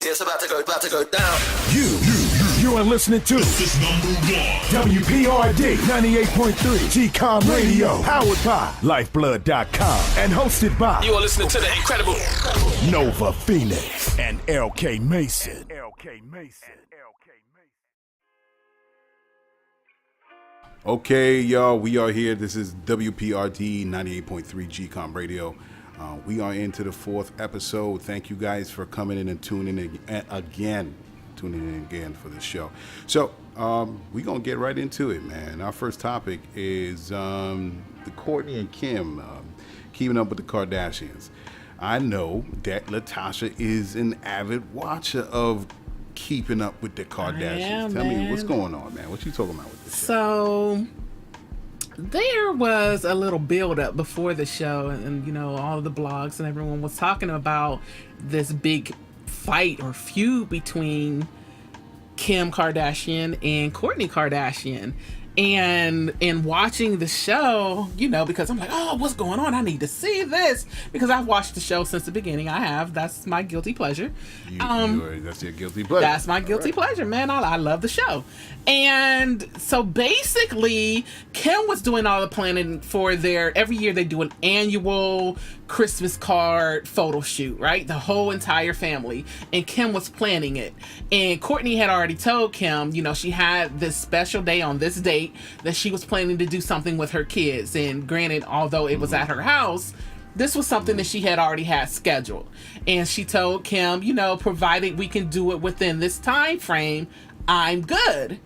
It's about to go down. You are listening to WPRD 98.3 GCOM Radio, powered by Lyfeblood.com, and hosted by You are listening to the incredible Nova Phoenix and LK Mason. Okay, y'all, we are here. This is WPRD 98.3 GCOM Radio. We are into the fourth episode. Thank you guys for coming in and tuning in again for the show. So we're going to get right into it, man. Our first topic is the Kourtney and Kim keeping up with the Kardashians. I know that Latasha is an avid watcher of keeping up with the Kardashians. Tell me what's going on, man. What you talking about with this show? There was a little build up before the show, and you know, all the blogs and everyone was talking about this big fight or feud between Kim Kardashian and Kourtney Kardashian. And in watching the show, you know, because I'm like, oh, what's going on? I need to see this, because I've watched the show since the beginning. I have. That's my guilty pleasure. That's your guilty pleasure. That's my guilty pleasure, man. I love the show. And so basically, Kim was doing all the planning for every year they do an annual Christmas card photo shoot, right? The whole entire family. And Kim was planning it. And Kourtney had already told Kim, you know, she had this special day on this date that she was planning to do something with her kids. And granted, although it was at her house, this was something that she had already had scheduled. And she told Kim, you know, provided we can do it within this time frame, I'm good.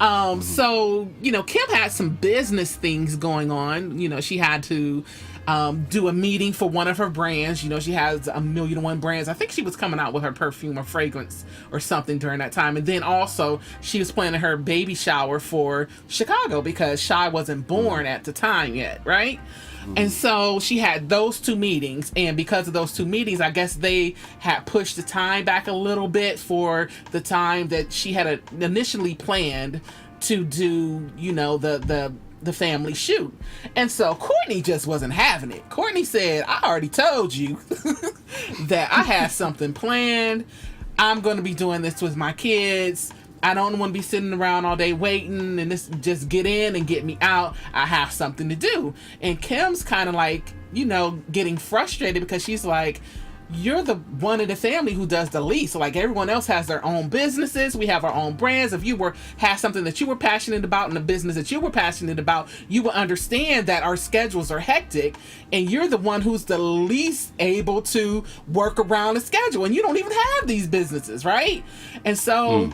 So, you know, Kim had some business things going on. You know, she had to do a meeting for one of her brands. You know, she has 1,000,001 brands. I think she was coming out with her perfume or fragrance or something during that time. And then also she was planning her baby shower for Chicago because Shy wasn't born at the time yet, right? And so she had those two meetings, and because of those two meetings, I guess they had pushed the time back a little bit for the time that she had initially planned to do, you know, the family shoot. And so Kourtney just wasn't having it. Kourtney said, I already told you that I had something planned. I'm going to be doing this with my kids. I don't want to be sitting around all day waiting and this just get in and get me out. I have something to do. And Kim's kind of like, you know, getting frustrated because she's like, you're the one in the family who does the least. Like, everyone else has their own businesses. We have our own brands. If you had something that you were passionate about in the business that you were passionate about, you would understand that our schedules are hectic, and you're the one who's the least able to work around the schedule, and you don't even have these businesses, right? And so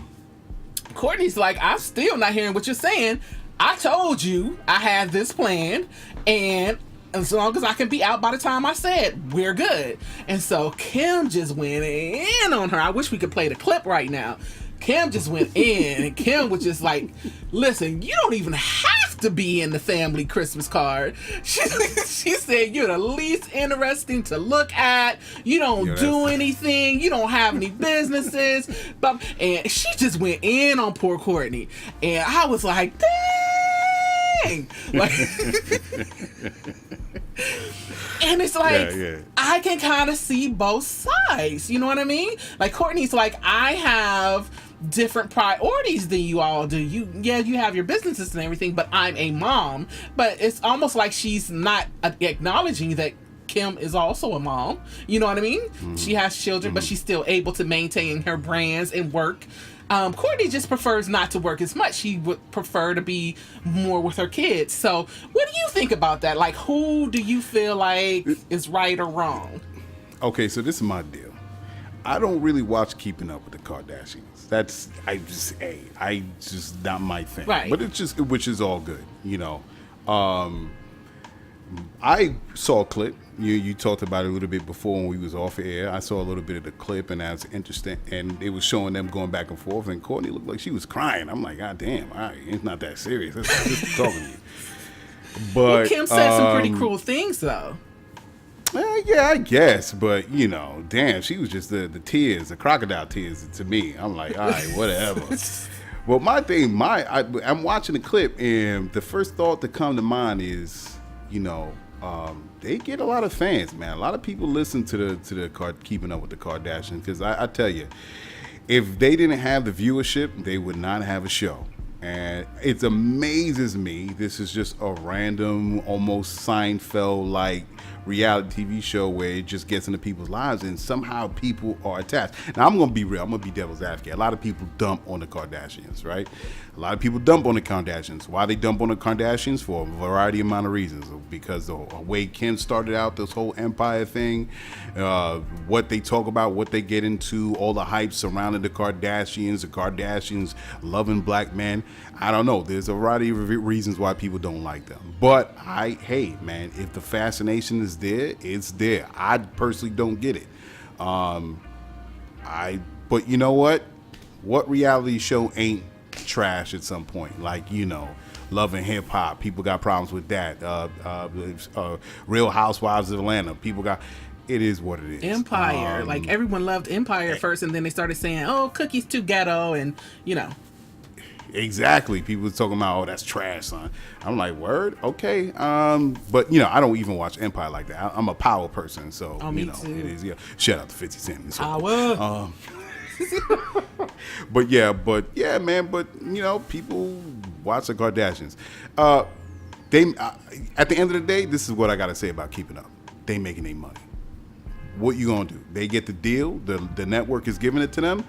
Kourtney's like, I'm still not hearing what you're saying. I told you I had this plan, and as long as I can be out by the time I said, we're good. And so Kim just went in on her. I wish we could play the clip right now. Kim just went in, and Kim was just like, listen, you don't even have to be in the family Christmas card. She said, you're the least interesting to look at. You don't do anything. You don't have any businesses. And she just went in on poor Kourtney. And I was like, dang. Like, and it's like, I can kind of see both sides. You know what I mean? Like, Kourtney's like, I have different priorities than you all do. You have your businesses and everything, but I'm a mom. But it's almost like she's not acknowledging that Kim is also a mom. You know what I mean? She has children, but she's still able to maintain her brands and work. Kourtney just prefers not to work as much. She would prefer to be more with her kids. So what do you think about that? Like, who do you feel like is right or wrong? Okay, so this is my deal. I don't really watch Keeping Up with the Kardashians. I just not my thing. Right. But it's just, which is all good, you know. I saw a clip. You talked about it a little bit before when we was off air. I saw a little bit of the clip, and that's interesting. And it was showing them going back and forth. And Kourtney looked like she was crying. I'm like, God damn, all right, it's not that serious. I'm just talking to you. But Kim said some pretty cruel things, though. Yeah, I guess. But, you know, damn, she was just the tears, the crocodile tears to me. I'm like, all right, whatever. Well, my thing, I'm watching the clip, and the first thought to come to mind is, you know, they get a lot of fans, man. A lot of people listen to the Keeping Up with the Kardashians, because I tell you, if they didn't have the viewership, they would not have a show. And it amazes me. This is just a random, almost Seinfeld-like reality TV show where it just gets into people's lives and somehow people are attached. Now, I'm going to be real. I'm going to be devil's advocate. A lot of people dump on the Kardashians, right? A lot of people dump on the Kardashians. Why they dump on the Kardashians? For a variety amount of reasons. Because the way Kim started out this whole empire thing, what they talk about, what they get into, all the hype surrounding the Kardashians loving black men. I don't know. There's a variety of reasons why people don't like them. But hey, man, if the fascination is there, it's there. I personally don't get it. But you know what? What reality show ain't trash at some point? Like, Love and Hip Hop. People got problems with that. Real Housewives of Atlanta. People got... It is what it is. Empire. Like, everyone loved Empire at first, and then they started saying, oh, Cookie's too ghetto, and, Exactly. People talking about, oh, that's trash, son. I'm like, word? Okay. But, I don't even watch Empire like that. I'm a Power person, so, me too. It is, yeah. Shout out to 50 Cent. Power. But yeah, man. But people watch the Kardashians. They at the end of the day, this is what I gotta say about Keeping Up. They making their money. What you gonna do? They get the deal. The network is giving it to them.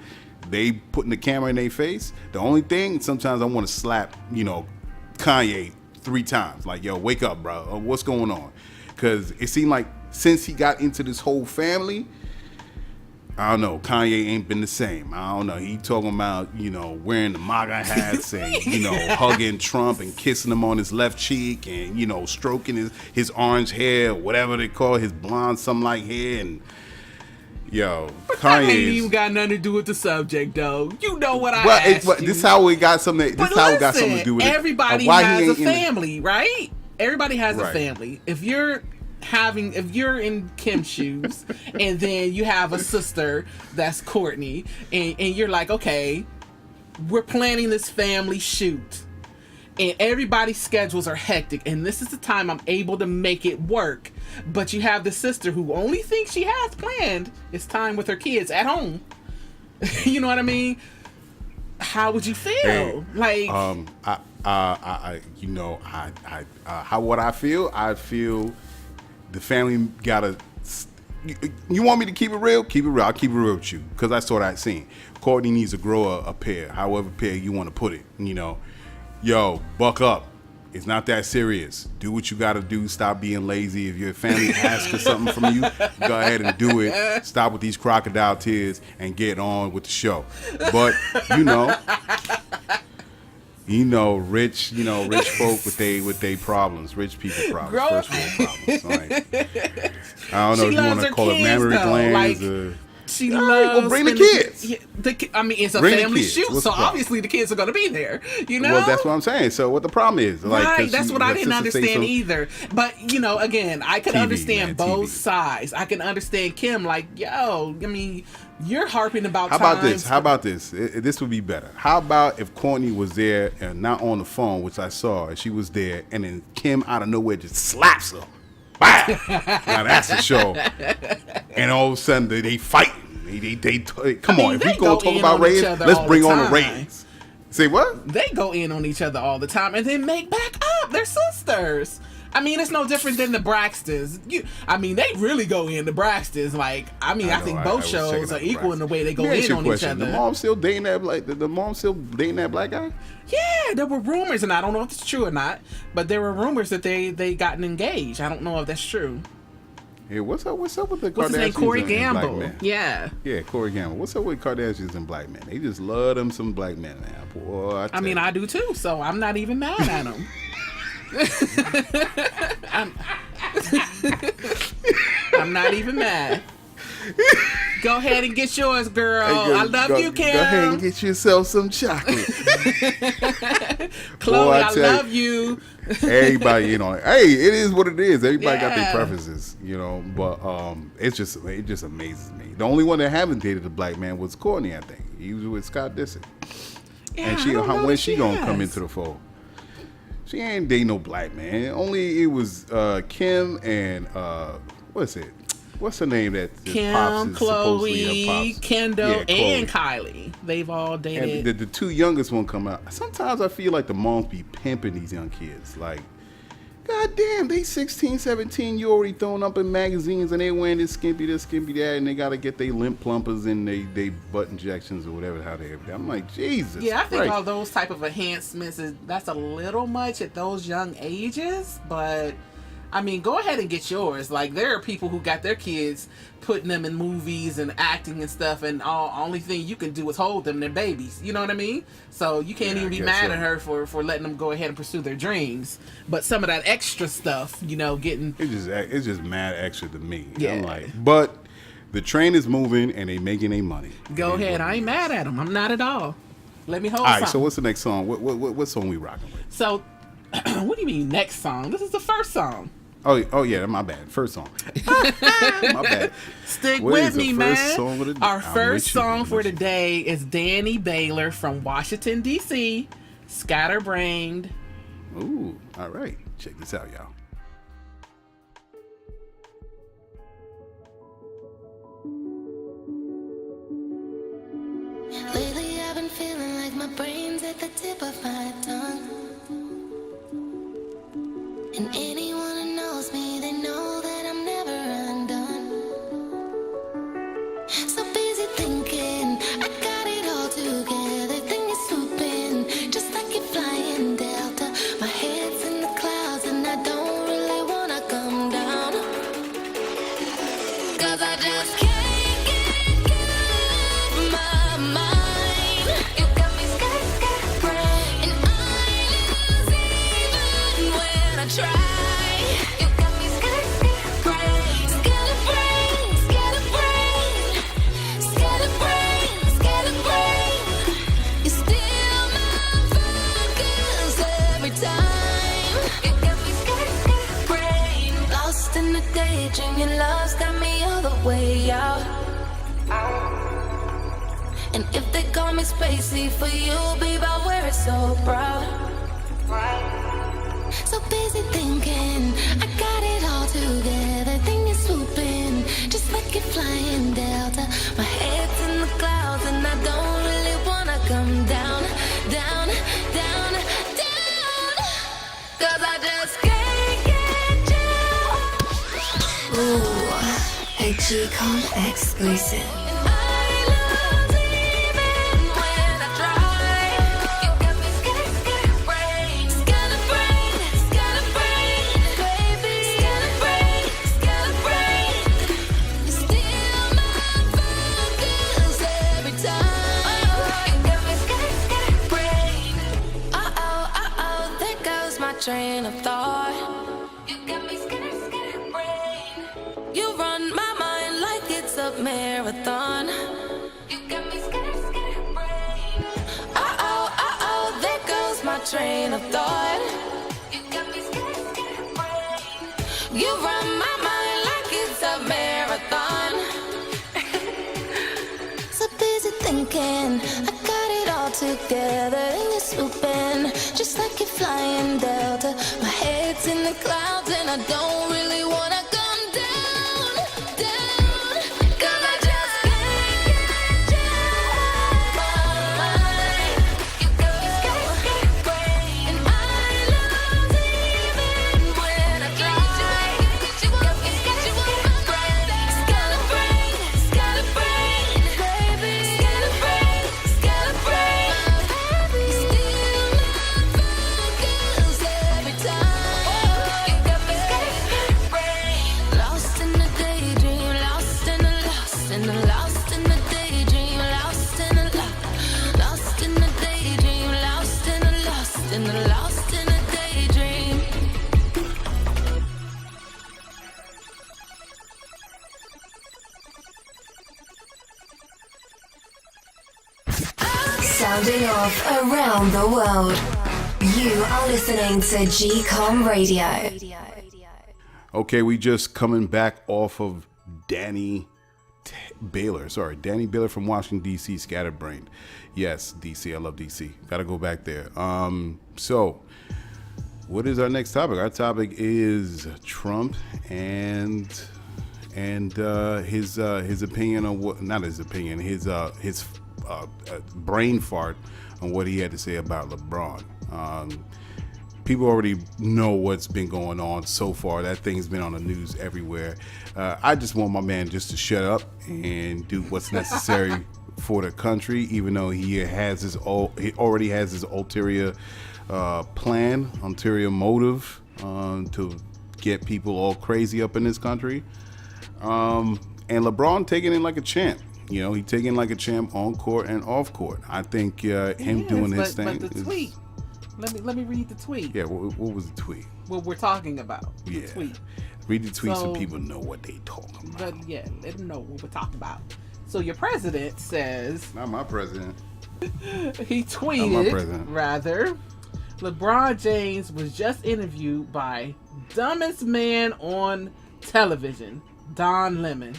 They putting the camera in their face. The only thing, sometimes I want to slap Kanye 3 times. Like, yo, wake up, bro. What's going on? Because it seemed like since he got into this whole family, I don't know, Kanye ain't been the same. I don't know. He talking about, wearing the MAGA hats and, hugging Trump and kissing him on his left cheek and, stroking his orange hair, whatever they call his blonde, something like hair. And, yo, That ain't Kanye even got nothing to do with the subject, though. You know what I well, asked you. this how it got something. But This how it got listen, something to do with everybody it. Why he has a ain't in the- family, right? Everybody has a Right. family. If you're in Kim's shoes and then you have a sister that's Courtney and you're like, okay, we're planning this family shoot and everybody's schedules are hectic and this is the time I'm able to make it work, but you have the sister who only thinks she has planned is time with her kids at home. You know what I mean? How would you feel? What I feel? I feel the family gotta. You want me to keep it real? Keep it real. I'll keep it real with you because I saw that scene. Courtney needs to grow a pair, however pair you want to put it. Yo, buck up. It's not that serious. Do what you got to do. Stop being lazy. If your family asks for something from you, go ahead and do it. Stop with these crocodile tears and get on with the show. But rich folk with they problems, rich people problems, first world problems. Like, I don't know if you want to call it mammary glands or. She All loves. right, well, bring the kids. It's a Bring the family kids. shoot, What's so the problem? obviously the kids are going to be there. Well, that's what I'm saying. So what the problem is? Like, Right, that's what I didn't understand either. But again, I could TV, understand man, both TV. sides. I can understand Kim, like, yo, you're harping about. How about this? How about this? This would be better. How about if Courtney was there and not on the phone, which I saw, and she was there, and then Kim out of nowhere just slaps her. Bam! Now that's the show. And all of a sudden they fighting. They come on. If we go talk about ratings, let's bring on the ratings. Say what? They go in on each other all the time and then make back up. They're sisters. It's no different than the Braxtons. They really go in the Braxtons. Like, I think both shows are equal in the way they go in on each other. The mom still dating that black guy? Yeah, there were rumors, and I don't know if it's true or not, but there were rumors that they gotten engaged. I don't know if that's true. Hey, what's up with the Kardashians? What's his name? Corey and black Gamble. men? Yeah. Yeah, Corey Gamble. What's up with Kardashians and black men? They just love them some black men now. Boy, I do too, so I'm not even mad at them. I'm not even mad. Go ahead and get yours, girl. I love you, Kim. Go ahead and get yourself some chocolate. Chloe, Boy, I love you. Everybody, hey, it is what it is. Everybody got their preferences, but it just amazes me. The only one that haven't dated a black man was Courtney, I think. He was with Scott Disick. Yeah, And when she gonna come into the fold? She ain't dating no black man. Only it was Kim and what's it? What's her name that Kim, Pops is supposedly her Chloe, Pops? Kendall, Yeah, Chloe. and Kylie. They've all dated. And the two youngest one come out. Sometimes I feel like the moms be pimping these young kids. Like, God damn, they 16, 17, you already throwing up in magazines and they wearing this, skimpy that, and they got to get their limp plumpers and they butt injections or whatever, how they have. I'm like, Jesus Yeah, I think Christ. all those type of enhancements, that's a little much at those young ages, but I mean, go ahead and get yours. Like, there are people who got their kids putting them in movies and acting and stuff, and only thing you can do is hold them. They're babies. You know what I mean? So you can't even be mad at her for letting them go ahead and pursue their dreams. But some of that extra stuff, getting... It's just mad extra to me. Yeah. I'm like, but the train is moving and they making their money. Go ahead. I ain't mad at them. I'm not at all. Let me hold All right, something. so what's the next song? What song we rocking with? So, what do you mean next song? This is the first song. Oh yeah, my bad. First song. My bad. Stick What with is the me, first man. song of the- Our I'm first with you, song I'm for with you. today is Danni Baylor from Washington, D.C., Scatterbrained. Ooh, all right. Check this out, y'all. Lately I've been feeling like my brain's at the tip of my tongue. And anyone who knows me, they know that I'm never undone. So busy thinking, I got it all together. Then you swoop in, just like you're flying Delta. My head's in the clouds and I don't really wanna come down. 'Cause I just can't get off my mind. You got me scared, and I lose even when I try. You got me scared, you steal my focus every time. You got me scared, lost in the daydream. Your love's got me all the way out. And if they call me spacey for you, babe, I wear it so proud. So busy thinking, I got it all together. Then you swoop in, just like you're flying Delta. My head's in the clouds and I don't really wanna come down, down, down, down. 'Cause I just can't get you. Ooh, a GCOM exclusive. And I lose even when I try. You got me scatterbrained, baby, scatterbrained. You steal my focus every time. You got me scatterbrained. There goes my train of thought. You got me scatterbrained. You run my mind like it's a marathon. You got me scatterbrained. There goes my train of thought. You got me scatterbrained. You run my mind like it's a marathon. So busy thinking, I got it all together. Then you swoop in, just like you're flying Delta. My head's in the clouds and I don't really wanna come down, down. 'Cause I just can't get you off my mind. You got me scatterbrained, and I lose even when I try. You got me scatterbrained, baby, scatterbrained. You steal my focus every time. You got me scatterbrained, lost in the daydream, lost in the daydream, lost in the daydream, lost in the daydream. Sounding off around the world. You are listening to GCOM Radio. Okay, we just coming back off of Danni Baylor from Washington, D.C., Scatterbrained. Yes, D.C., I love D.C. Gotta go back there. So, what is our next topic? Our topic is Trump and and his opinion on what, not his opinion, his brain fart on what he had to say about LeBron. People already know what's been going on so far. That thing's been on the news everywhere. I just want my man just to shut up and do what's necessary for the country, even though he already has his ulterior motive to get people all crazy up in this country. And LeBron taking it like a champ. You know, he taking it like a champ on court and off court. I think him doing his thing. But the tweet. Let me read the tweet. Yeah, what was the tweet? What we're talking about. Yeah. The tweet. Read the tweet so people know what they talking about. But yeah, let them know what we're talking about. So your president says. Not my president. He tweeted, not my president. rather, LeBron James was just interviewed by dumbest man on television, Don Lemon.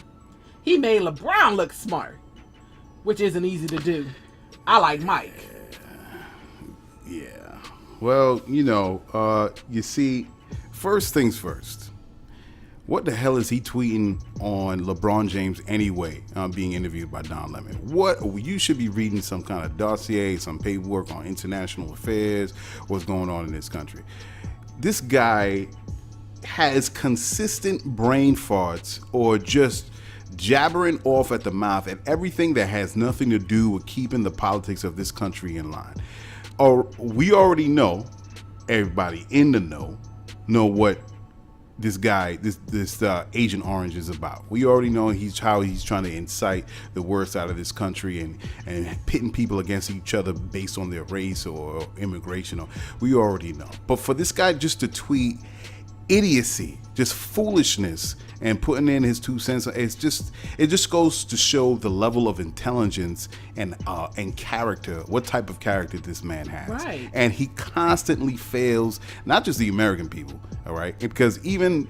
He made LeBron look smart, which isn't easy to do. I like Mike. Yeah. Well, you see, first things first. What the hell is he tweeting on LeBron James anyway, being interviewed by Don Lemon? What? You should be reading some kind of dossier, some paperwork on international affairs, what's going on in this country. This guy has consistent brain farts or just jabbering off at the mouth at everything that has nothing to do with keeping the politics of this country in line. Or we already know, everybody in the know what this guy, this Agent Orange is about. We already know how he's trying to incite the worst out of this country and pitting people against each other based on their race or immigration. We already know. But for this guy just to tweet idiocy, just foolishness, and putting in his 2 cents, it just goes to show the level of intelligence and character, what type of character this man has. Right. And he constantly fails, not just the American people, all right? Because even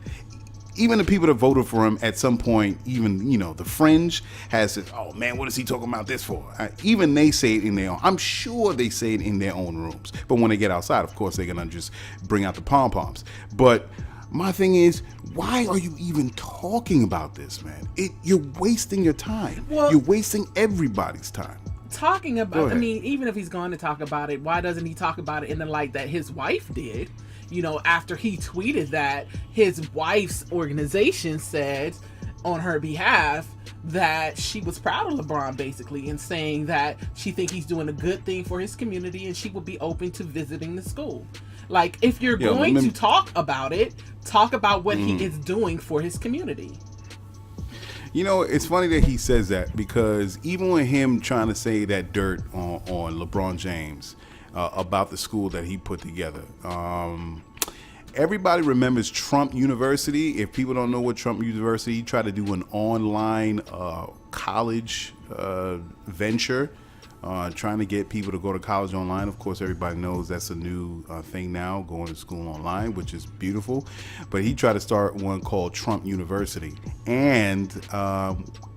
the people that voted for him at some point, even, the fringe has said, oh man, what is he talking about this for? Even they say it in their own, I'm sure they say it in their own rooms. But when they get outside, of course, they're going to just bring out the pom-poms. But my thing is, why are you even talking about this, man? You're wasting your time. Well, you're wasting everybody's time. Talking about, even if he's going to talk about it, why doesn't he talk about it in the light that his wife did? After he tweeted that, his wife's organization said on her behalf that she was proud of LeBron, basically, and saying that she think he's doing a good thing for his community and she would be open to visiting the school. Like, if you're going to talk about it, talk about what he is doing for his community. It's funny that he says that, because even with him trying to say that dirt on LeBron James about the school that he put together, everybody remembers Trump University. If people don't know what Trump University, he tried to do an online college venture, trying to get people to go to college online. Of course, everybody knows that's a new thing now, going to school online, which is beautiful. But he tried to start one called Trump University. And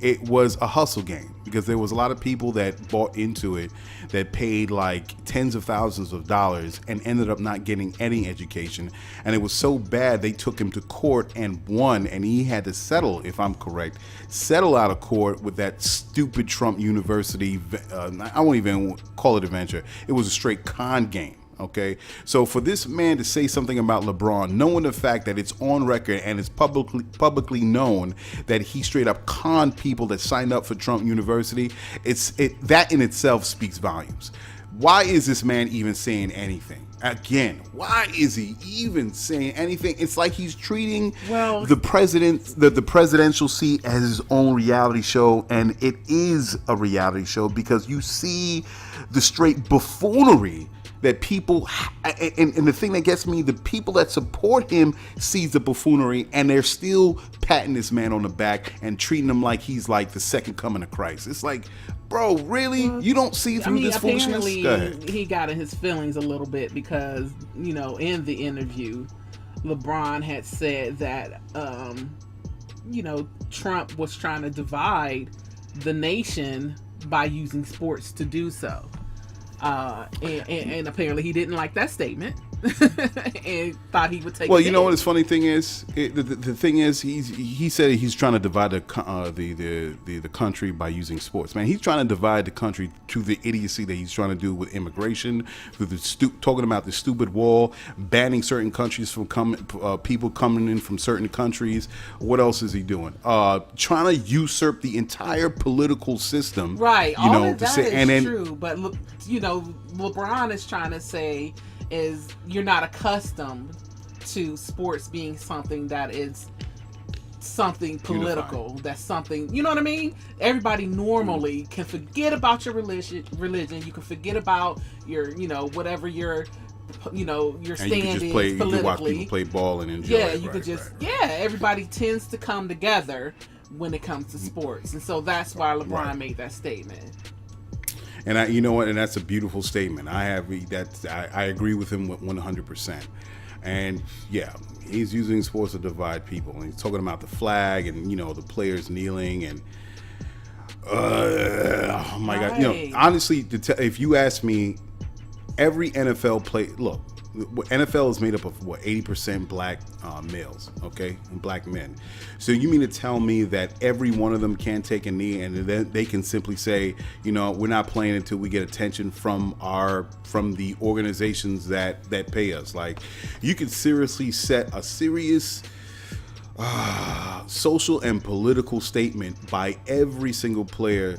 it was a hustle game, because there was a lot of people that bought into it that paid like tens of thousands of dollars and ended up not getting any education. And it was so bad, they took him to court and won, and he had to settle, if I'm correct, settle out of court with that stupid Trump University. I won't even call it a venture. It was a straight con game. Okay, so for this man to say something about LeBron, knowing the fact that it's on record and it's publicly known that he straight up conned people that signed up for Trump University, that in itself speaks volumes. Why is this man even saying anything? Again, why is he even saying anything? It's like he's treating the presidential seat as his own reality show, and it is a reality show, because you see the straight buffoonery that people, and the thing that gets me, the people that support him sees the buffoonery, and they're still patting this man on the back and treating him like he's like the second coming of Christ. It's like, bro, really? You don't see through this foolishness? Go ahead. He got in his feelings a little bit because, in the interview, LeBron had said that, Trump was trying to divide the nation by using sports to do so. And apparently he didn't like that statement. and thought he would take. Well, you know what his funny thing is? The thing is, he said he's trying to divide the country by using sports. Man, he's trying to divide the country through the idiocy that he's trying to do with immigration, through talking about the stupid wall, banning certain countries from people coming in from certain countries. What else is he doing? Trying to usurp the entire political system. Right. You all know, of that to say, is and then, true, but you know, LeBron is trying to say is you're not accustomed to sports being something that is something political. Unified. That's something, you know what I mean? Everybody normally can forget about your religion. You can forget about your, you know, whatever your stand is politically. You can watch people play ball and enjoy. Yeah, you could just everybody tends to come together when it comes to sports, and so that's why LeBron made that statement. And you know what? And that's a beautiful statement. I agree with him 100%. And yeah, he's using sports to divide people. And he's talking about the flag and, you know, the players kneeling and oh my God. You know, honestly, if you ask me, every NFL look, NFL is made up of what, 80% black males, okay, and black men. So you mean to tell me that every one of them can take a knee and then they can simply say, you know, we're not playing until we get attention from the organizations that pay us? Like, you could seriously set a serious social and political statement by every single player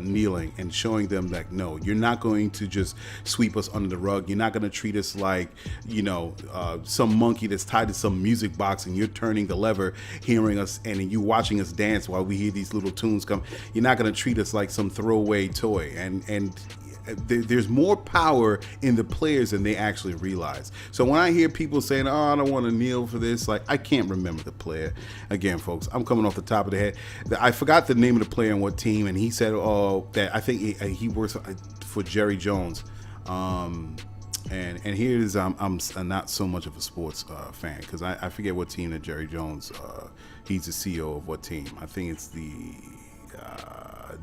kneeling and showing them that, no, you're not going to just sweep us under the rug. You're not going to treat us like, you know, some monkey that's tied to some music box and you're turning the lever, hearing us, and you watching us dance while we hear these little tunes come. You're not going to treat us like some throwaway toy. And there's more power in the players than they actually realize. So when I hear people saying, oh, I don't want to kneel for this, like, I can't remember the player. Again, folks, I'm coming off the top of the head. I forgot the name of the player and what team, and he said, oh, that I think he works for Jerry Jones. And here it is, I'm not so much of a sports fan, because I forget what team that Jerry Jones, he's the CEO of what team. I think it's the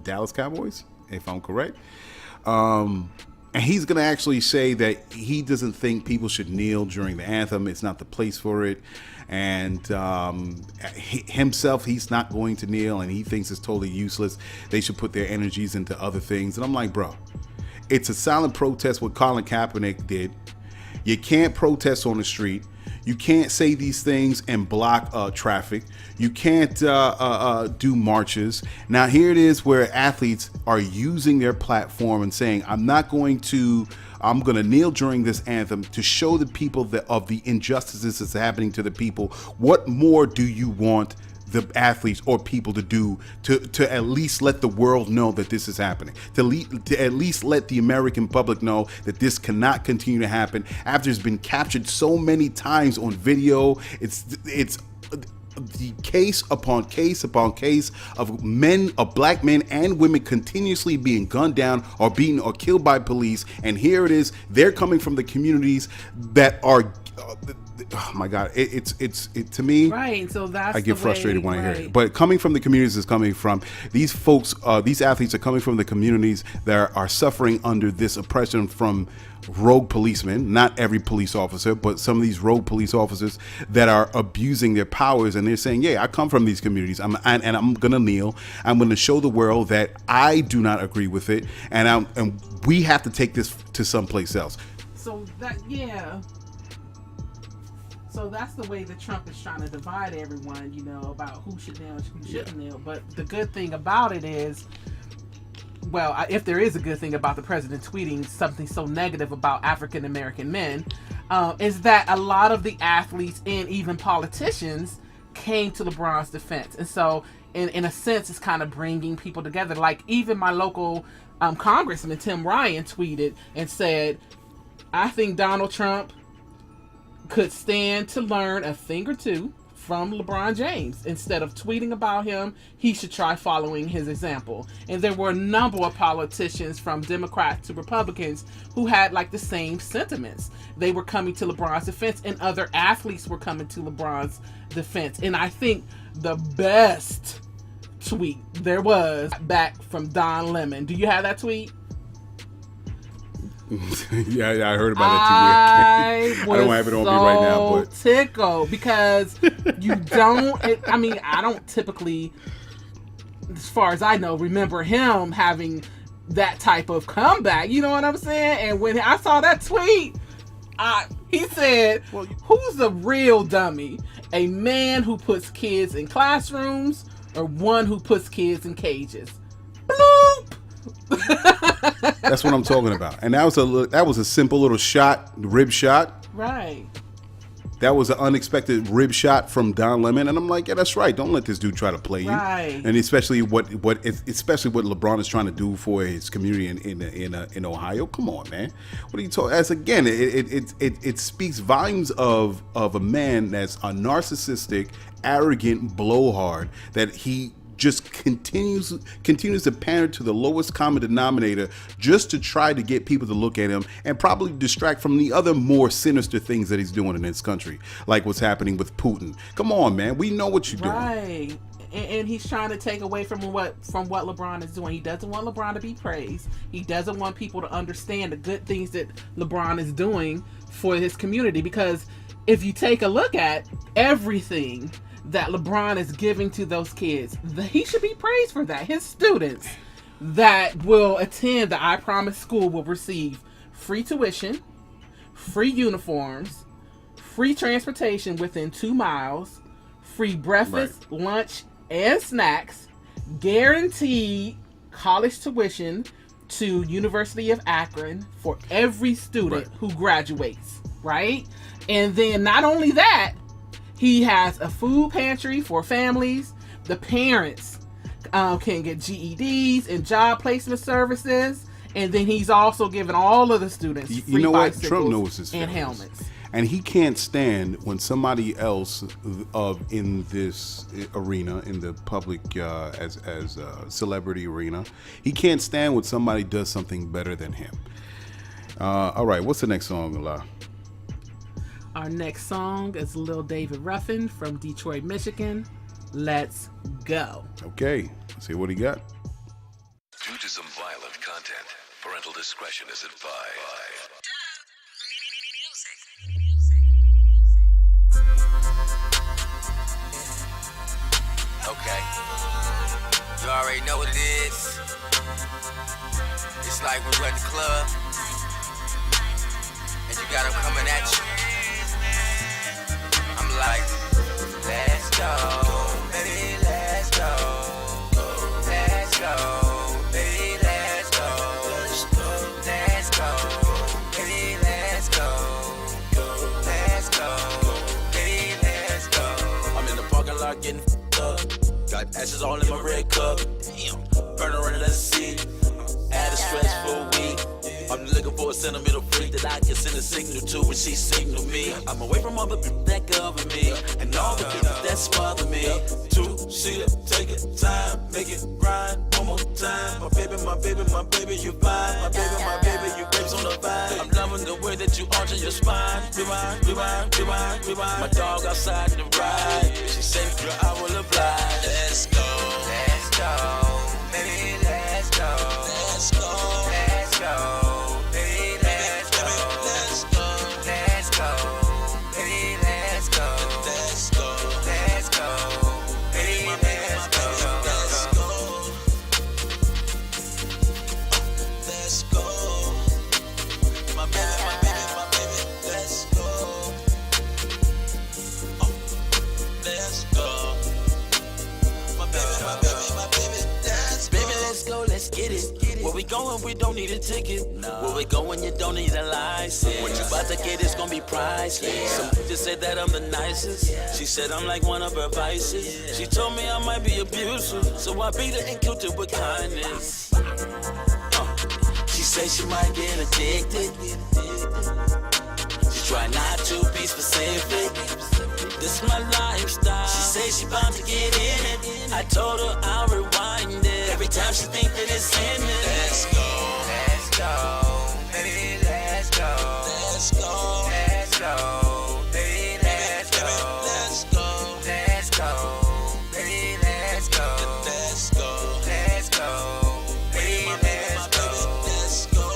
Dallas Cowboys, if I'm correct. And he's going to actually say that he doesn't think people should kneel during the anthem. It's not the place for it. And himself, he's not going to kneel, and he thinks it's totally useless. They should put their energies into other things. And I'm like, bro, it's a silent protest what Colin Kaepernick did. You can't protest on the street. You can't say these things and block traffic. You can't do marches. Now, here it is where athletes are using their platform and saying, I'm going to kneel during this anthem to show the people of the injustices that's happening to the people. What more do you want the athletes or people to do to at least let the world know that this is happening, to at least let the American public know that this cannot continue to happen after it's been captured so many times on video? It's the case upon case upon case of black men and women continuously being gunned down or beaten or killed by police. And here it is, they're coming from the communities that are oh my God, it to me, right? So that's I get frustrated when I hear it. But coming from the communities is coming from these folks. These athletes are coming from the communities that are suffering under this oppression from rogue policemen. Not every police officer, but some of these rogue police officers that are abusing their powers. And they're saying, "Yeah, I come from these communities. I'm gonna kneel. I'm gonna show the world that I do not agree with it, and we have to take this to someplace else." So So that's the way that Trump is trying to divide everyone, you know, about who should kneel and who shouldn't kneel. But the good thing about it is, well, if there is a good thing about the president tweeting something so negative about African American men, is that a lot of the athletes and even politicians came to LeBron's defense. And so, in a sense, it's kind of bringing people together. Like, even my local congressman, Tim Ryan, tweeted and said, I think Donald Trump could stand to learn a thing or two from LeBron James. Instead of tweeting about him, he should try following his example. And there were a number of politicians, from Democrats to Republicans, who had like the same sentiments. They were coming to LeBron's defense, and other athletes were coming to LeBron's defense. And I think the best tweet there was back from Don Lemon. Do you have that tweet? Yeah, I heard about it too. I don't have it on me right now, but tickled because you don't. I don't typically, as far as I know, remember him having that type of comeback. You know what I'm saying? And when I saw that tweet, he said, "Who's the real dummy? A man who puts kids in classrooms, or one who puts kids in cages?" Bloop. That's what I'm talking about. And that was a simple little shot, rib shot. Right. That was an unexpected rib shot from Don Lemon, and I'm like, yeah, that's right. Don't let this dude try to play you. Right. And especially what LeBron is trying to do for his community in Ohio. Come on, man. What are you talking? As again, it speaks volumes of a man that's a narcissistic, arrogant blowhard that he just continues to pander to the lowest common denominator just to try to get people to look at him and probably distract from the other more sinister things that he's doing in this country, like what's happening with Putin. Come on, man. We know what you're doing. Right. And he's trying to take away from what LeBron is doing. He doesn't want LeBron to be praised. He doesn't want people to understand the good things that LeBron is doing for his community. Because if you take a look at everything that LeBron is giving to those kids, he should be praised for that. His students that will attend the I Promise school will receive free tuition, free uniforms, free transportation within 2 miles, free breakfast, lunch, and snacks, guaranteed college tuition to University of Akron for every student who graduates, right? And then not only that, he has a food pantry for families. The parents can get GEDs and job placement services. And then he's also giving all of the students free you know what? bicycles Trump knows his and feelings. helmets. And he can't stand when somebody else in this arena, in the public as a celebrity arena, he can't stand when somebody does something better than him. All right, what's the next song, Ala? Our next song is Lil David Ruffin from Detroit, Michigan. Let's go. Okay, let's see what he got. Due to some violent content, parental discretion is advised. Okay. You already know what it is. It's like when we're at the club and you got them coming at you. I'm like, let's go, baby, let's go. Let's go, baby, let's go. Let's go, baby, let's go. Let's go, baby, let's go. I'm in the parking lot getting up. Got ashes all in my red cup. Damn, burn around and let's see. Had a stressful week. I'm looking for a sentimental freak that I can send a signal to when she signal me. I'm away from all the people that cover me and all the people that smother me. Two-seater, take it time, make it grind one more time. My baby, my baby, my baby, you fine. My baby, you grapes on the vine. I'm loving the way that you arch your spine. Rewind, rewind, rewind, rewind. My dog outside in the ride. She said, girl, I will oblige. Let's go. Let's go, baby, let's go. Let's go. Let's go. Where we going, we don't need a ticket. No. Where we going, you don't need a license. What you about to get is gonna be priceless. Some just said that I'm the nicest. She said I'm like one of her vices. She told me I might be abusive, so I beat her and killed her with kindness. She said she might get addicted. She try not to be specific. This is my lifestyle. She said she bound to get in it. I told her I'll rewind it. Every time she think that it's in it. Let's go. Let's go. Baby, let's go. Let's go. Let's go. Baby, let's go. Let's go. Let's go. Baby, let's go. Let's go. Let's go. Baby, let's go. Let's go.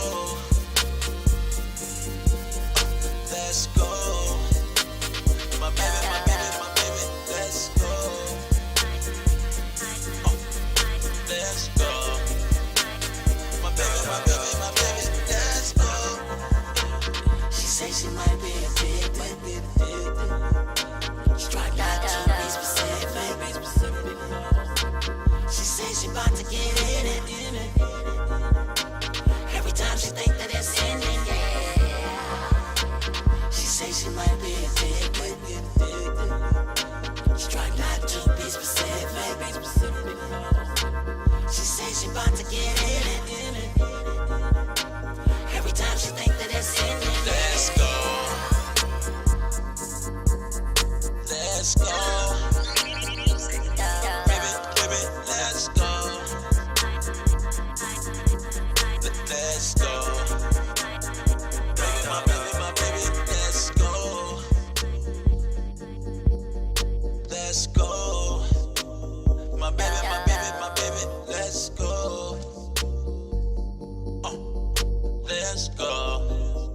let's go.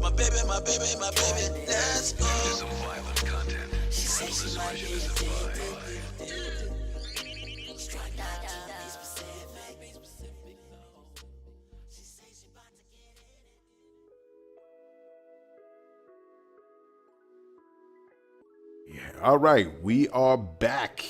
My baby, let's go. There's some violent content. Parental discretion is advised. All right, we are back.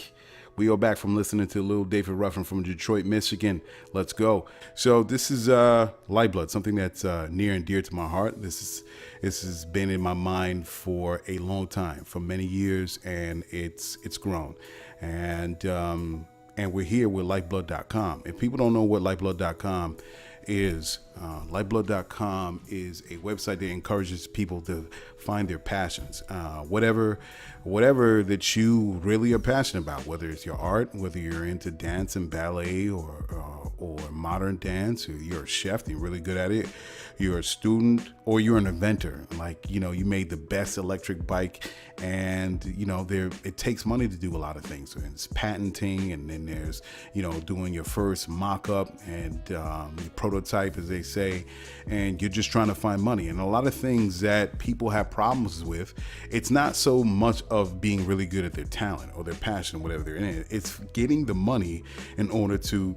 We are back from listening to Lil David Ruffin from Detroit, Michigan. Let's go. So this is Lyfeblood, something that's near and dear to my heart. This has been in my mind for a long time, for many years, and it's grown. And we're here with Lyfeblood.com. If people don't know what Lyfeblood.com is, Lyfeblood.com is a website that encourages people to find their passions, whatever that you really are passionate about, whether it's your art, whether you're into dance and ballet or modern dance, or you're a chef and you're really good at it, you're a student, or you're an inventor, like, you made the best electric bike, and it takes money to do a lot of things. So it's patenting, and then there's doing your first mock-up and your prototype, as they say, and you're just trying to find money. And a lot of things that people have problems with, it's not so much of being really good at their talent or their passion, whatever they're in. It's getting the money in order to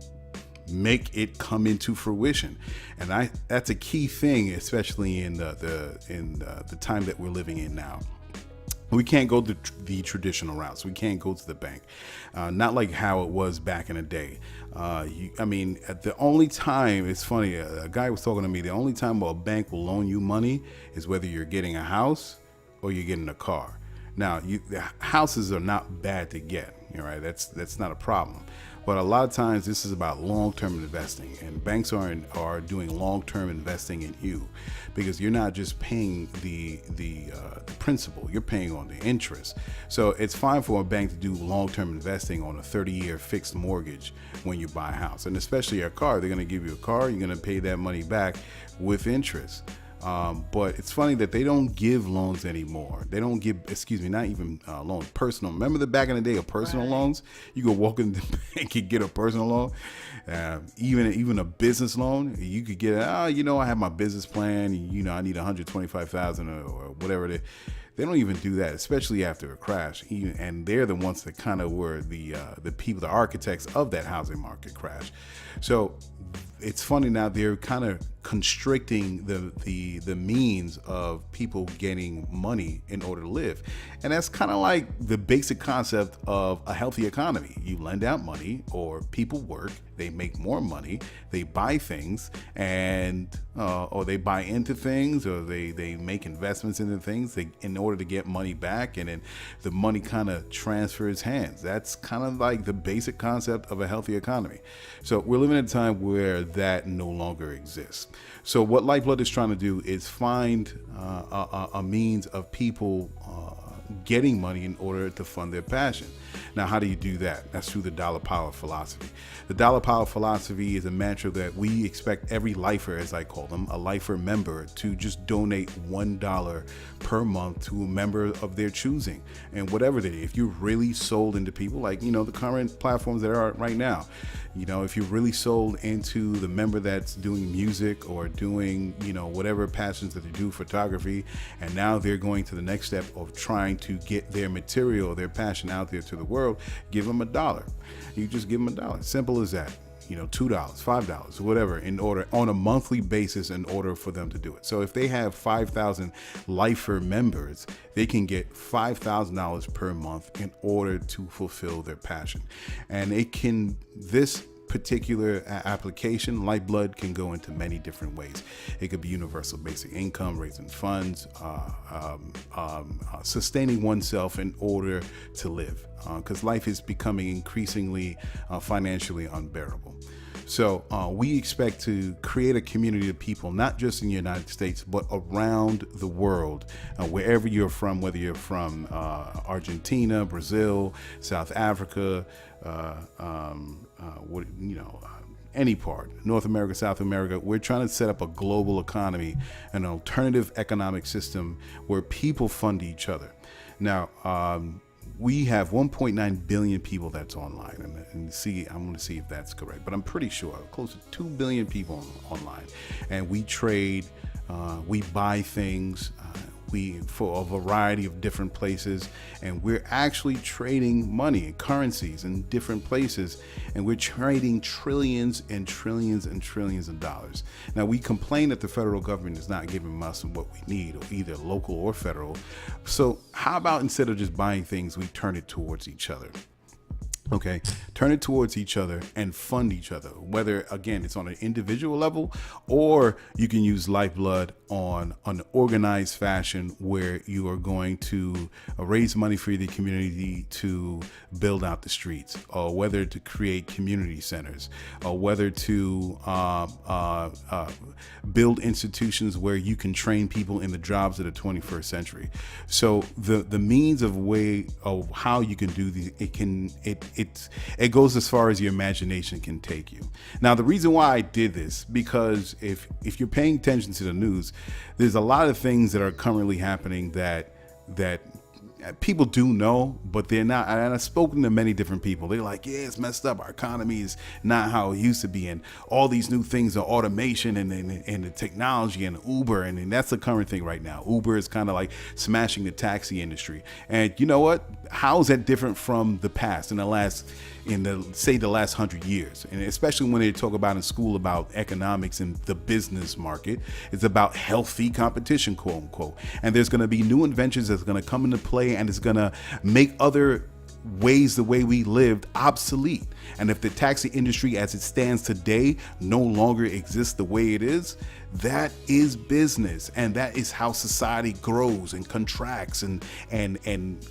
make it come into fruition. And that's a key thing, especially in the time that we're living in now. We can't go the traditional routes. We can't go to the bank. Not like how it was back in the day. The only time, it's funny, a guy was talking to me, the only time a bank will loan you money is whether you're getting a house or you're getting a car. Now, the houses are not bad to get, right? That's not a problem. But a lot of times this is about long-term investing, and banks are doing long-term investing in you, because you're not just paying the principal, you're paying on the interest. So it's fine for a bank to do long-term investing on a 30-year fixed mortgage when you buy a house, and especially a car. They're going to give you a car, you're going to pay that money back with interest. But it's funny that they don't give loans anymore. They don't give, not even loans, personal. Remember the back in the day of personal loans? You go walk in the bank and get a personal loan. Even a business loan, you could get, I have my business plan, I need $125,000 or whatever it is. They don't even do that, especially after a crash. And they're the ones that kind of were the people, the architects of that housing market crash. So it's funny now, they're kind of constricting the means of people getting money in order to live. And that's kind of like the basic concept of a healthy economy. You lend out money, or people work, they make more money, they buy things, and or they buy into things, or they make investments into things in order to get money back, and then the money kind of transfers hands. That's kind of like the basic concept of a healthy economy. So we're living in a time where that no longer exists. So what Lyfeblood is trying to do is find a means of people getting money in order to fund their passion. Now, how do you do that? That's through the dollar power philosophy. The dollar power philosophy is a mantra that we expect every lifer, as I call them, a lifer member, to just donate $1 per month to a member of their choosing. And whatever they, if you're really sold into people, like, the current platforms that are right now, if you're really sold into the member that's doing music or doing, whatever passions that they do, photography, and now they're going to the next step of trying to get their material, their passion out there to the world, give them $1. You just give them $1. Simple as that. $2, $5, whatever, in order on a monthly basis in order for them to do it. So if they have 5,000 lifer members, they can get $5,000 per month in order to fulfill their passion. And this particular application, Lyfeblood, can go into many different ways. It could be universal basic income, raising funds, sustaining oneself in order to live, because life is becoming increasingly financially unbearable. So we expect to create a community of people, not just in the United States, but around the world, wherever you're from, whether you're from Argentina, Brazil, South Africa, any part, North America, South America. We're trying to set up a global economy, an alternative economic system where people fund each other. Now, we have 1.9 billion people that's online, and see, I'm going to see if that's correct, but I'm pretty sure close to 2 billion people online, and we trade, we buy things, for a variety of different places, and we're actually trading money and currencies in different places, and we're trading trillions and trillions and trillions of dollars. Now, we complain that the federal government is not giving us what we need, or either local or federal. So how about instead of just buying things, we turn it towards each other? Okay, turn it towards each other and fund each other, whether, again, it's on an individual level, or you can use Lyfeblood on an organized fashion where you are going to raise money for the community to build out the streets, or whether to create community centers, or whether to build institutions where you can train people in the jobs of the 21st century. So the means of way of how you can do these, it goes as far as your imagination can take you. Now, the reason why I did this, because if you're paying attention to the news, there's a lot of things that are currently happening that people do know, but they're not. And I've spoken to many different people. They're like, yeah, it's messed up. Our economy is not how it used to be. And all these new things are automation and the technology and Uber. And that's the current thing right now. Uber is kind of like smashing the taxi industry. And you know what? How is that different from the past in the last 100 years? And especially when they talk about in school about economics and the business market, it's about healthy competition, quote unquote. And there's going to be new inventions that's going to come into play, and it's going to make other ways the way we lived obsolete. And if the taxi industry as it stands today no longer exists the way it is, that is business, and that is how society grows and contracts and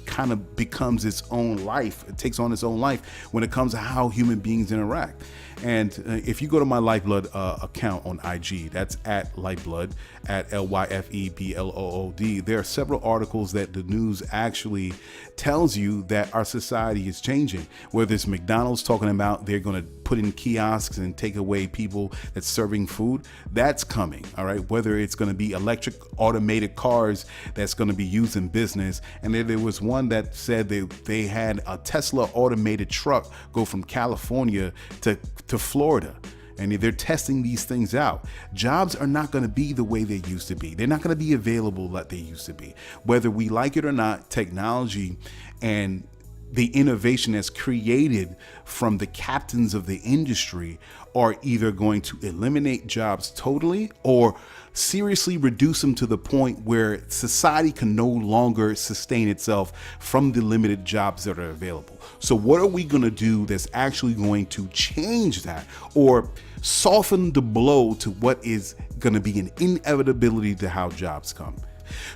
kind of becomes its own life. It takes on its own life when it comes to how human beings interact. And if you go to my Lyfeblood account on IG, that's at Lyfeblood, at Lyfeblood. There are several articles that the news actually tells you that our society is changing. Whether it's McDonald's talking about they're going to put in kiosks and take away people that's serving food, that's coming. All right. Whether it's going to be electric automated cars that's going to be used in business. And then there was one that said they had a Tesla automated truck go from California to Florida. And they're testing these things out. Jobs are not going to be the way they used to be. They're not going to be available like they used to be. Whether we like it or not, technology and the innovation that's created from the captains of the industry are either going to eliminate jobs totally or seriously reduce them to the point where society can no longer sustain itself from the limited jobs that are available. So what are we going to do that's actually going to change that or soften the blow to what is going to be an inevitability to how jobs come?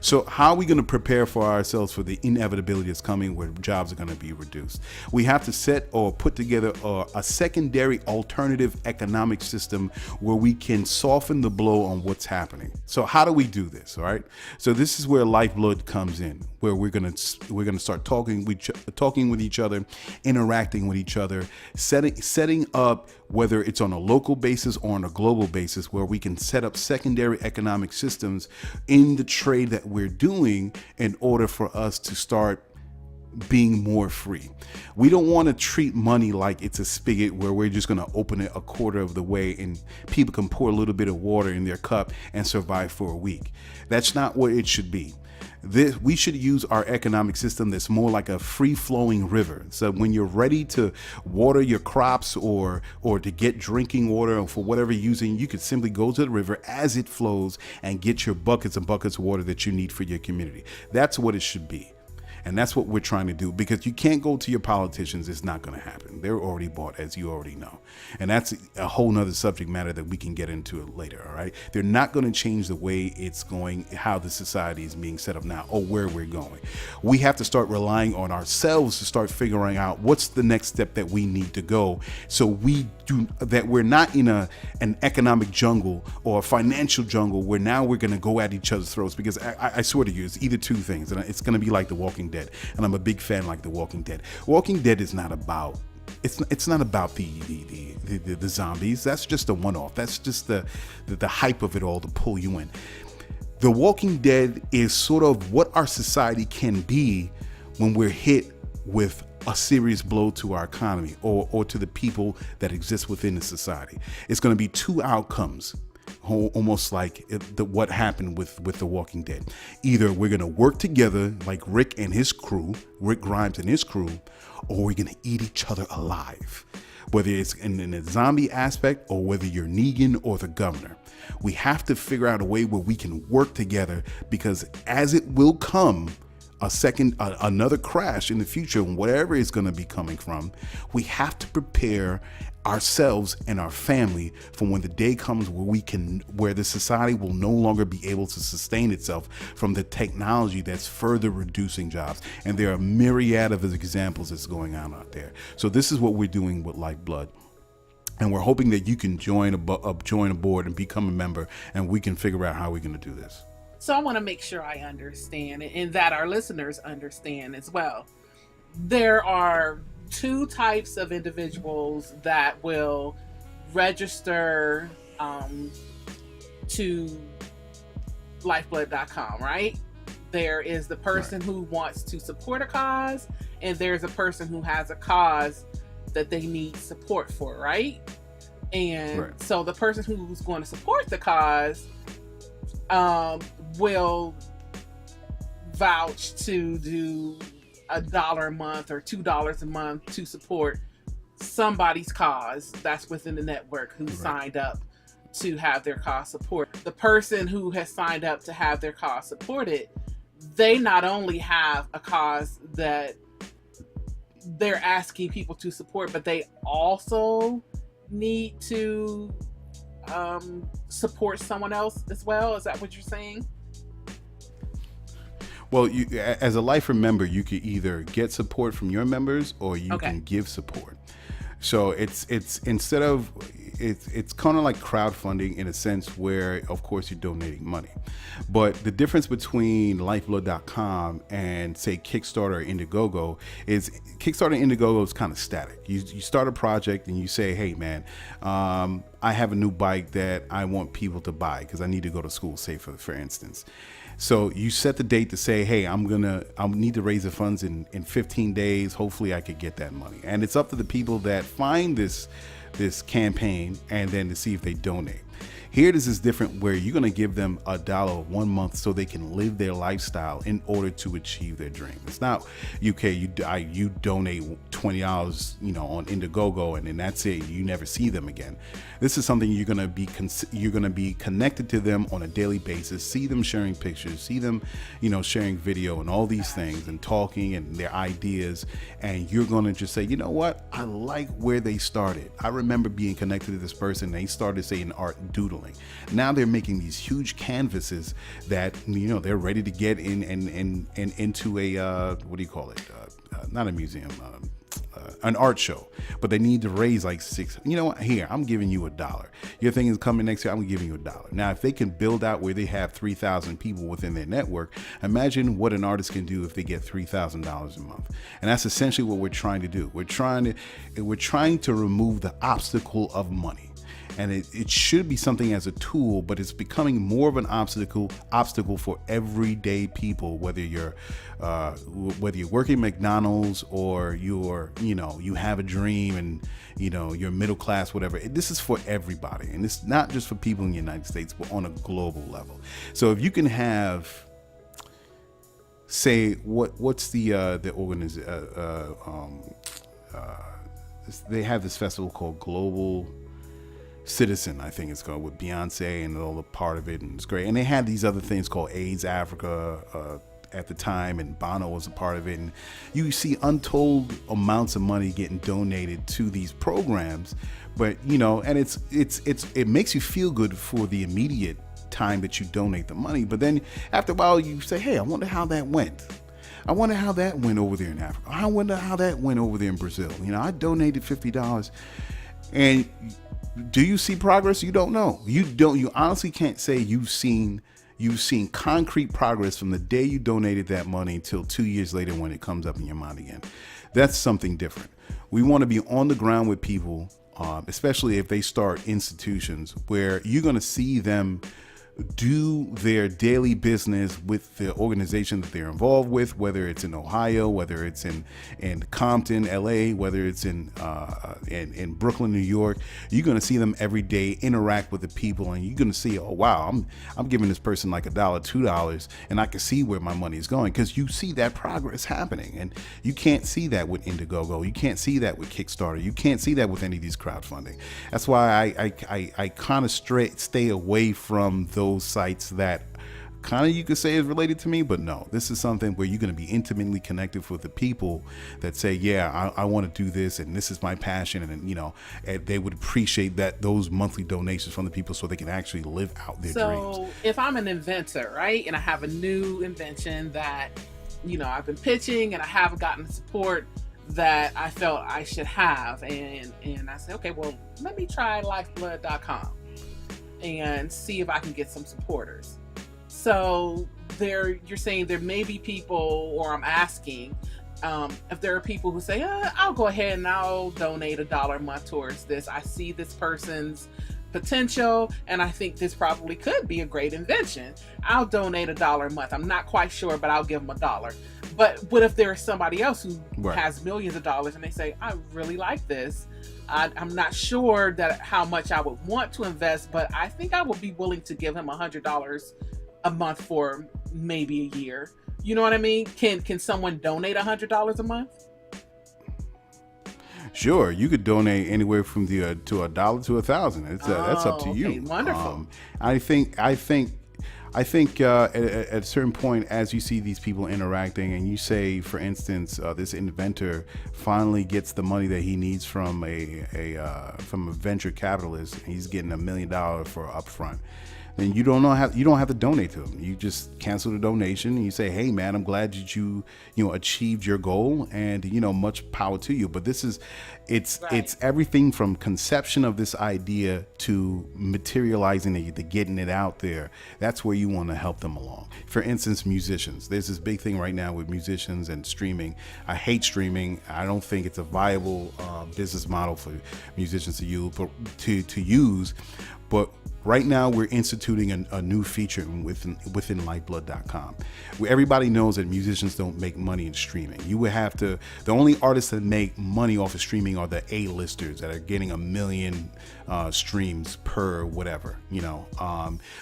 So how are we going to prepare for ourselves for the inevitability that's coming where jobs are going to be reduced? We have to set or put together a secondary alternative economic system where we can soften the blow on what's happening. So how do we do this? All right. So this is where Lyfeblood comes in, where we're going to start talking with each other, interacting with each other, setting up, whether it's on a local basis or on a global basis, where we can set up secondary economic systems in the trade that we're doing in order for us to start being more free. We don't want to treat money like it's a spigot where we're just going to open it a quarter of the way and people can pour a little bit of water in their cup and survive for a week. That's not what it should be. We should use our economic system that's more like a free-flowing river. So when you're ready to water your crops or to get drinking water or for whatever you're using, you could simply go to the river as it flows and get your buckets and buckets of water that you need for your community. That's what it should be. And that's what we're trying to do, because you can't go to your politicians. It's not going to happen. They're already bought, as you already know. And that's a whole nother subject matter that we can get into later. All right. They're not going to change the way it's going, how the society is being set up now or where we're going. We have to start relying on ourselves to start figuring out what's the next step that we need to go. So we're not in an economic jungle or a financial jungle where now we're going to go at each other's throats, because I swear to you, it's either two things, and it's going to be like The Walking Dead. And I'm a big fan like The Walking Dead. Walking Dead is not about it's not about the zombies. That's just a one-off. That's just the hype of it all to pull you in. The Walking Dead is sort of what our society can be when we're hit with a serious blow to our economy or to the people that exist within the society. It's going to be two outcomes, almost like what happened with The Walking Dead. Either we're going to work together like Rick Grimes and his crew, or we're going to eat each other alive. Whether it's in a zombie aspect or whether you're Negan or the governor. We have to figure out a way where we can work together, because as it will come, another crash in the future, whatever it's going to be coming from, we have to prepare ourselves and our family for when the day comes where the society will no longer be able to sustain itself from the technology that's further reducing jobs. And there are a myriad of examples that's going on out there. So this is what we're doing with Lyfeblood. And we're hoping that you can join aboard and become a member, and we can figure out how we're going to do this. So I want to make sure I understand, and that our listeners understand as well. There are two types of individuals that will register to Lyfeblood.com, right? There is the person who wants to support a cause, and there's a person who has a cause that they need support for, right? And so the person who's going to support the cause will vouch to do $1 a month or $2 a month to support somebody's cause that's within the network who signed up to have their cause supported. The person who has signed up to have their cause supported, they not only have a cause that they're asking people to support, but they also need to support someone else as well. Is that what you're saying? Well, as a Lifer member, you can either get support from your members or you can give support. So it's instead of it's kind of like crowdfunding in a sense where, of course, you're donating money. But the difference between Lyfeblood.com and, say, Kickstarter or Indiegogo is Kickstarter and Indiegogo is kind of static. You start a project and you say, hey, man, I have a new bike that I want people to buy because I need to go to school, say, for instance. So you set the date to say, hey, I need to raise the funds in 15 days. Hopefully I could get that money. And it's up to the people that find this campaign and then to see if they donate. Here, this is different where you're going to give them $1 1 month so they can live their lifestyle in order to achieve their dream. It's not you donate $20, on Indiegogo and then that's it. You never see them again. This is something you're going to be connected to them on a daily basis. See them sharing pictures, see them, sharing video and all these things and talking and their ideas. And you're going to just say, you know what? I like where they started. I remember being connected to this person. They started saying art doodling. Now they're making these huge canvases that they're ready to get in and into a what do you call it? Not a museum, an art show. But they need to raise like $6. You know what? Here, I'm giving you $1. Your thing is coming next year. I'm giving you $1. Now, if they can build out where they have 3,000 people within their network, imagine what an artist can do if they get $3,000 a month. And that's essentially what we're trying to do. We're trying to remove the obstacle of money. And it should be something as a tool, but it's becoming more of an obstacle for everyday people, whether you're working at McDonald's or you have a dream and you're middle class, whatever. This is for everybody, and it's not just for people in the United States, but on a global level. So if you can have, say, what's the organization? They have this festival called Global Citizen, I think it's called, with Beyonce and all the part of it, and it's great. And they had these other things called AIDS Africa at the time, and Bono was a part of it. And you see untold amounts of money getting donated to these programs, but and it makes you feel good for the immediate time that you donate the money. But then after a while, you say, hey, I wonder how that went. I wonder how that went over there in Africa. I wonder how that went over there in Brazil. I donated $50, and do you see progress? You don't know. You honestly can't say you've seen concrete progress from the day you donated that money until 2 years later when it comes up in your mind again. That's something different. We want to be on the ground with people, especially if they start institutions where you're going to see them do their daily business with the organization that they're involved with, whether it's in Ohio, whether it's in Compton, LA, whether it's in Brooklyn, New York. You're going to see them every day interact with the people, and you're going to see, oh wow, I'm giving this person like $1, $2, and I can see where my money is going, because you see that progress happening. And you can't see that with Indiegogo. You can't see that with Kickstarter. You can't see that with any of these crowdfunding. That's why I kind of stay away from those sites that kind of you could say is related to me. But no, this is something where you're going to be intimately connected with the people that say, yeah, I want to do this, and this is my passion. And they would appreciate those monthly donations from the people, so they can actually live out their dreams. So if I'm an inventor, right, and I have a new invention that, I've been pitching and I haven't gotten the support that I felt I should have, and I said, okay, well, let me try Lyfeblood.com and see if I can get some supporters. So you're saying there may be people, or I'm asking if there are people who say, I'll go ahead and I'll donate $1 a month towards this. I see this person's potential, and I think this probably could be a great invention. I'll donate $1 a month. I'm not quite sure, but I'll give them $1. But what if there's somebody else who has millions of dollars, and they say, I really like this. I'm not sure that how much I would want to invest, but I think I would be willing to give him $100 a month for maybe a year. You know what I mean? Can someone donate $100 a month? Sure, you could donate anywhere from to $1 to $1,000. That's up to you. Wonderful. I think at a certain point, as you see these people interacting, and you say, for instance, this inventor finally gets the money that he needs from a venture capitalist, and he's getting $1 million for upfront. Then you don't have to donate to them. You just cancel the donation, and you say, hey man, I'm glad that you achieved your goal, and much power to you. But it's everything from conception of this idea to materializing it, to getting it out there. That's where you want to help them along. For instance, musicians. There's this big thing right now with musicians and streaming. I hate streaming. I don't think it's a viable business model for musicians to use. But right now, we're instituting a new feature within Lyfeblood.com, where everybody knows that musicians don't make money in streaming. You would have to. The only artists that make money off of streaming are the A-listers that are getting 1 million streams per whatever,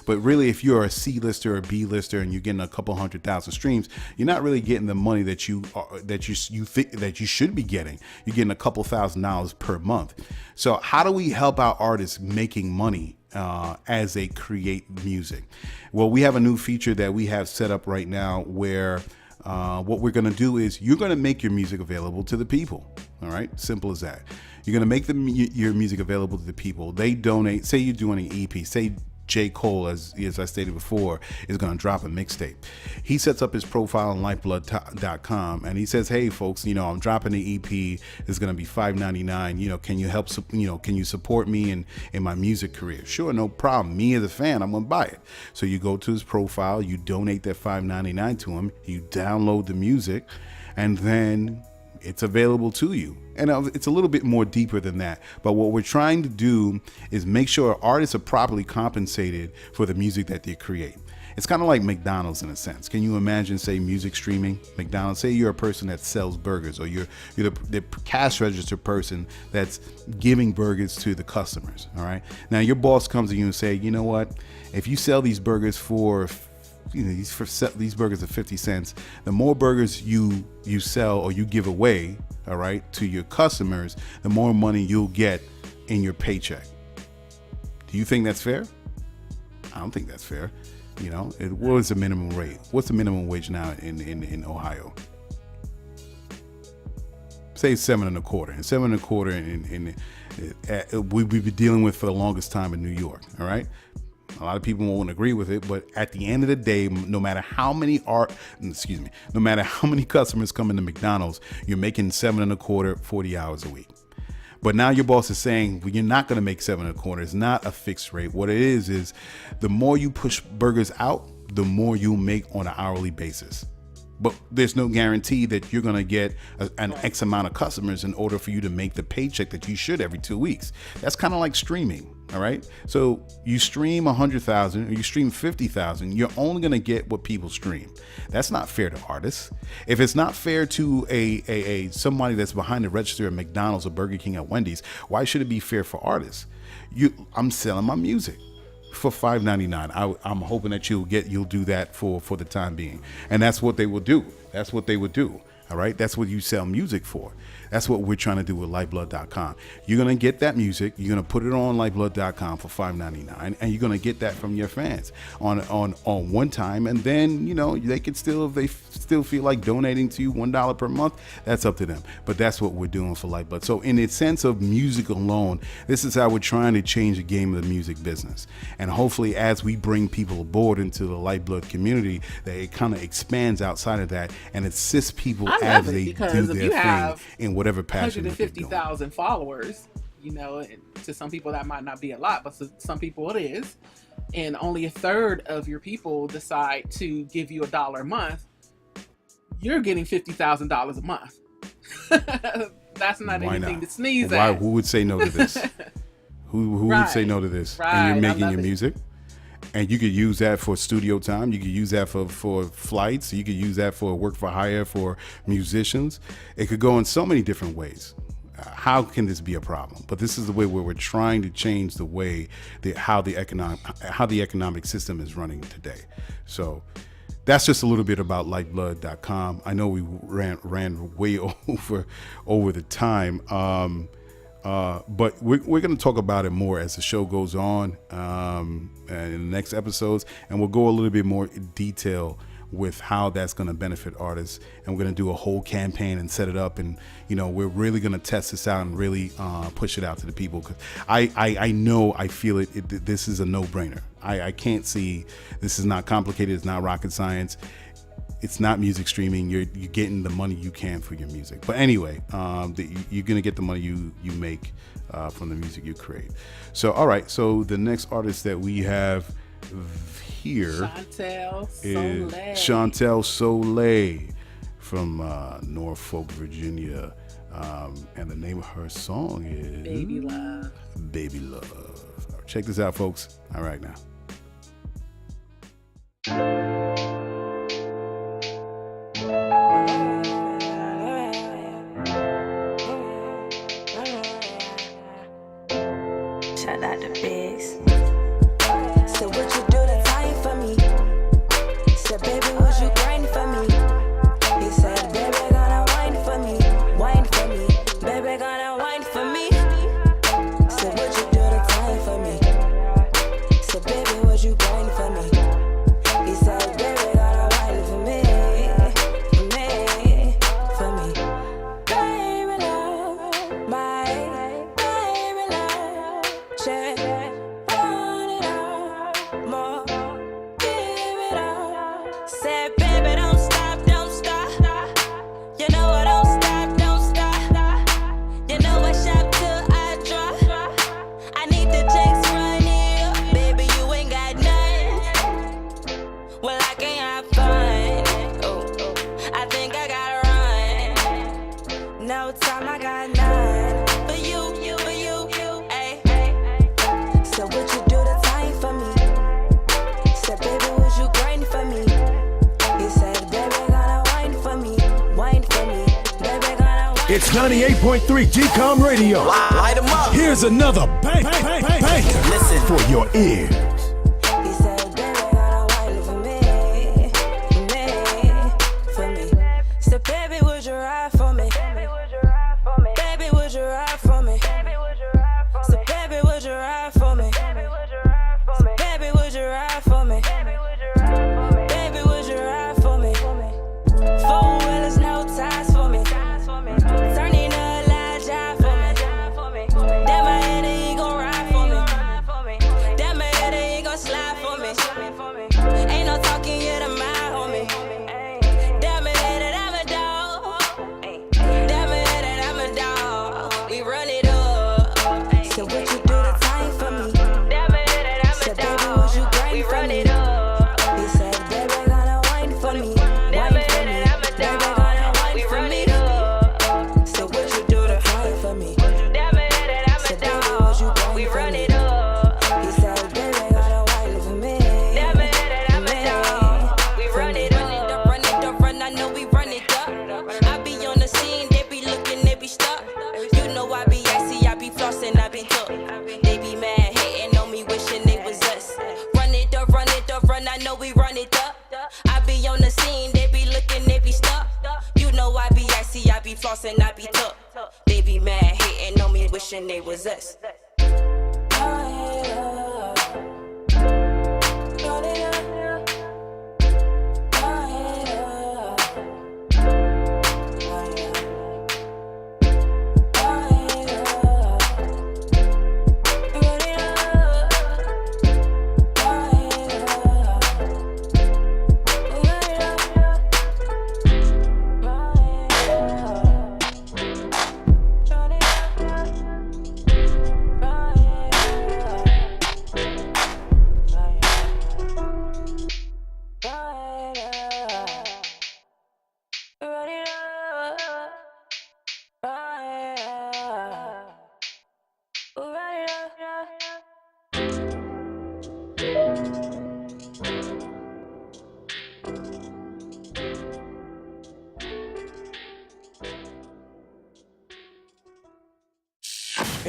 But really, if you're a C-lister or B-lister and you're getting a couple 100,000 streams, you're not really getting the money that you think that you should be getting. You're getting a couple $1,000s per month. So how do we help our artists making money as they create music? Well, we have a new feature that we have set up right now where what we're going to do is you're going to make your music available to the people. All right. Simple as that. You're going to make your music available to the people. They donate. Say you're doing an EP. Say J. Cole, as I stated before, is going to drop a mixtape. He sets up his profile on Lyfeblood.com, and he says, "Hey, folks, I'm dropping the EP. It's going to be $5.99. Can you help? Can you support me in my music career?" Sure, no problem. Me as a fan, I'm going to buy it. So you go to his profile, you donate that $5.99 to him, you download the music, and then it's available to you. And it's a little bit more deeper than that. But what we're trying to do is make sure artists are properly compensated for the music that they create. It's kind of like McDonald's in a sense. Can you imagine, say, music streaming? McDonald's, say you're a person that sells burgers, or you're the cash register person that's giving burgers to the customers. All right. Now your boss comes to you and say, you know what? If you sell these burgers for these burgers are 50 cents. The more burgers you sell or you give away, all right, to your customers, the more money you'll get in your paycheck. Do you think that's fair? I don't think that's fair. What is the minimum rate? What's the minimum wage now in Ohio? Say $7.25. And $7.25 we've been dealing with for the longest time in New York. All right. A lot of people won't agree with it, but at the end of the day, no matter how many customers come into McDonald's, you're making $7.25, 40 hours a week. But now your boss is saying, well, you're not going to make $7.25. It's not a fixed rate. What it is the more you push burgers out, the more you make on an hourly basis. But there's no guarantee that you're going to get an X amount of customers in order for you to make the paycheck that you should every 2 weeks. That's kind of like streaming. All right. So you stream 100,000 or you stream 50,000. You're only going to get what people stream. That's not fair to artists. If it's not fair to a somebody that's behind the register at McDonald's or Burger King at Wendy's, why should it be fair for artists? I'm selling my music for $5.99. I'm hoping that you'll do that for the time being. And that's what they will do. That's what they would do. All right. That's what you sell music for. That's what we're trying to do with Lyfeblood.com. You're going to get that music. You're going to put it on Lyfeblood.com for $5.99, and you're going to get that from your fans on one time. And then, they could if they still feel like donating to you $1 per month, that's up to them. But that's what we're doing for Lyfeblood. So in the sense of music alone, this is how we're trying to change the game of the music business. And hopefully as we bring people aboard into the Lyfeblood community, that it kind of expands outside of that and assists people as they do their thing in whatever passion. 150,000 followers, and to some people that might not be a lot, but to some people it is. And only a third of your people decide to give you $1 a month. You're getting $50,000 a month. That's not anything to sneeze at. Who would say no to this? Who would say no to this? Right. And you're making your music. And you could use that for studio time. You could use that for flights. You could use that for work for hire for musicians. It could go in so many different ways. How can this be a problem? But this is the way where we're trying to change the way how the economic system is running today. So that's just a little bit about Lyfeblood.com. I know we ran way over the time. But we're going to talk about it more as the show goes on in the next episodes, and we'll go a little bit more in detail with how that's going to benefit artists, and we're going to do a whole campaign and set it up, and we're really going to test this out and really push it out to the people, because I feel it. This is a no-brainer. I can't see, this is not complicated. It's not rocket science. It's not music streaming. You're getting the money you can for your music. But anyway, you're going to get the money you make from the music you create. So, all right. So the next artist that we have here is Shantel Sole from Norfolk, Virginia. And the name of her song is Baby Love. Baby Love. All right, check this out, folks. All right, now. Shout out to Biggs. So what you do the time for me? Said baby, was you grinding for me? He said baby gonna wine for me, baby gonna wine for me. Said what you do the time for me? Said baby, was you grinding for me? He said baby gonna wine for me, for me. Baby love, my baby love, check, run it out more, give it up. Said baby don't stop, don't stop. You know I don't stop, don't stop. You know I shop till I drop. I need the checks running up, baby you ain't got none. Well I can't have fun. Oh, I think I gotta run. No time, I got none. For you, ayy. So would you do the time for me? Said baby, would you grind for me? He said baby gonna wine for me, baby gonna wine. It's 98.3 GCOM Radio. Light them up. Here's another banker Listen. for your ears. He said baby gonna wine for me, for me. So baby, would you ride for me? Baby, would you ride for me? Baby, would you ride for me? So baby, would you ride for me? So baby, would you ride for me? Baby, would you ride for me? 4-wheelers, no ties for me. Turning a large job for me. That my head, he gon' ride for me. That my head, he gon' slide for me. Ain't no talking, you're the mile, homie. That my head, I'm a dog. That my head, I'm a dog. We run it up. So would you do the time for me? Said baby, would you grind for me? He said baby gonna wine for me, I know we run it up. I be on the scene, they be looking, they be stuck. You know I be icy, I be flossing, I be tough. They be mad, hating on me, wishing they was us.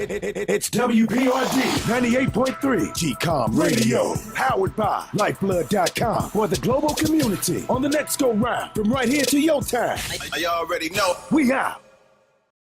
It's WPRD 98.3 GCOM Radio, powered by Lyfeblood.com for the global community on the next go round from right here to your town. Y'all already know. We out.